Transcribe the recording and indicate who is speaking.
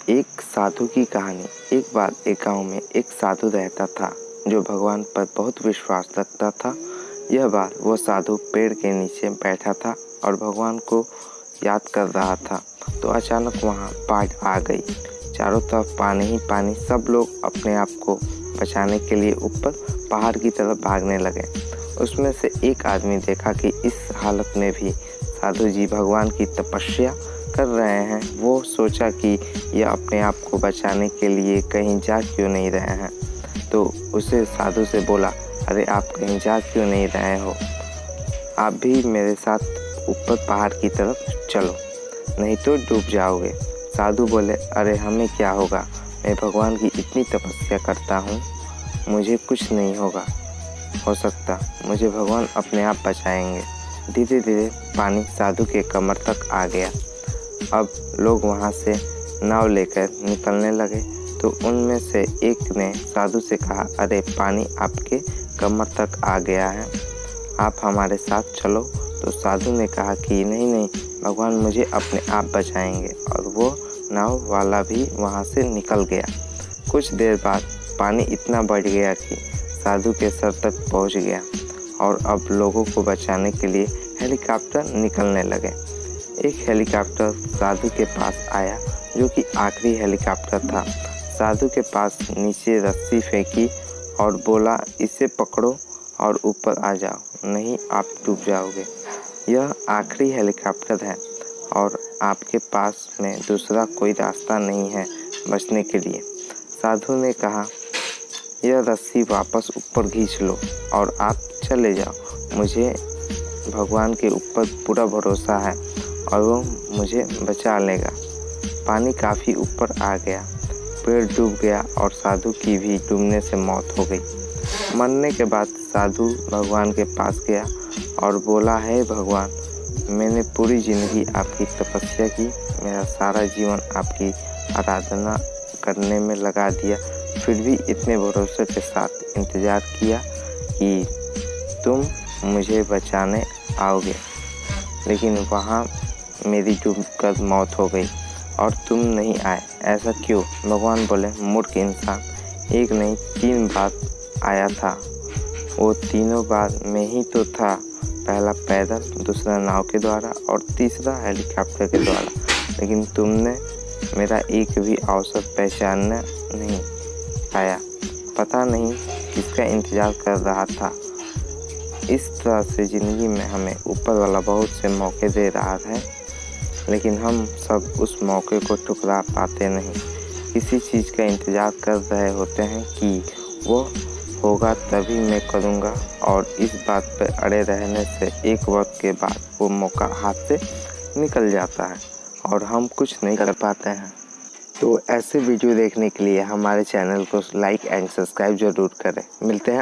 Speaker 1: एक साधु की कहानी। एक बार एक गांव में एक साधु रहता था जो भगवान पर बहुत विश्वास रखता था। यह बार वो साधु पेड़ के नीचे बैठा था और भगवान को याद कर रहा था तो अचानक वहाँ बाढ़ आ गई। चारों तरफ पानी ही पानी। सब लोग अपने आप को बचाने के लिए ऊपर पहाड़ की तरफ भागने लगे। उसमें से एक आदमी देखा कि इस हालत में भी साधु जी भगवान की तपस्या कर रहे हैं। वो सोचा कि यह अपने आप को बचाने के लिए कहीं जा क्यों नहीं रहे हैं, तो उसे साधु से बोला, अरे आप कहीं जा क्यों नहीं रहे हो, आप भी मेरे साथ ऊपर पहाड़ की तरफ चलो, नहीं तो डूब जाओगे। साधु बोले, अरे हमें क्या होगा, मैं भगवान की इतनी तपस्या करता हूँ, मुझे कुछ नहीं होगा हो सकता, मुझे भगवान अपने आप बचाएंगे। धीरे धीरे पानी साधु के कमर तक आ गया। अब लोग वहाँ से नाव लेकर निकलने लगे तो उनमें से एक ने साधु से कहा, अरे पानी आपके कमर तक आ गया है, आप हमारे साथ चलो। तो साधु ने कहा कि नहीं, भगवान मुझे अपने आप बचाएंगे। और वो नाव वाला भी वहाँ से निकल गया। कुछ देर बाद पानी इतना बढ़ गया कि साधु के सर तक पहुँच गया और अब लोगों को बचाने के लिए हेलीकॉप्टर निकलने लगे। एक हेलीकॉप्टर साधु के पास आया जो कि आखिरी हेलीकॉप्टर था। साधु के पास नीचे रस्सी फेंकी और बोला, इसे पकड़ो और ऊपर आ जाओ, नहीं आप डूब जाओगे। यह आखिरी हेलीकॉप्टर है और आपके पास में दूसरा कोई रास्ता नहीं है बचने के लिए। साधु ने कहा, यह रस्सी वापस ऊपर खींच लो और आप चले जाओ, मुझे भगवान के ऊपर पूरा भरोसा है और वो मुझे बचा लेगा। पानी काफ़ी ऊपर आ गया, पेड़ डूब गया और साधु की भी डूबने से मौत हो गई। मरने के बाद साधु भगवान के पास गया और बोला, हे भगवान, मैंने पूरी ज़िंदगी आपकी तपस्या की, मेरा सारा जीवन आपकी आराधना करने में लगा दिया, फिर भी इतने भरोसे के साथ इंतज़ार किया कि तुम मुझे बचाने आओगे, लेकिन वहाँ मेरी डूबकर मौत हो गई और तुम नहीं आए, ऐसा क्यों? भगवान बोले, मूर्ख इंसान, एक नहीं 3 बार आया था, वो तीनों बार मैं ही तो था, पहला पैदल, दूसरा नाव के द्वारा और तीसरा हेलीकॉप्टर के द्वारा, लेकिन तुमने मेरा एक भी अवसर पहचानना नहीं पाया। पता नहीं किसका इंतज़ार कर रहा था। इस तरह से ज़िंदगी में हमें ऊपर वाला बहुत से मौके दे रहा है, लेकिन हम सब उस मौके को ठुकरा पाते नहीं। किसी चीज़ का इंतज़ार कर रहे होते हैं कि वो होगा तभी मैं करूँगा, और इस बात पर अड़े रहने से एक वक्त के बाद वो मौका हाथ से निकल जाता है और हम कुछ नहीं कर पाते हैं। तो ऐसे वीडियो देखने के लिए हमारे चैनल को लाइक एंड सब्सक्राइब ज़रूर करें। मिलते हैं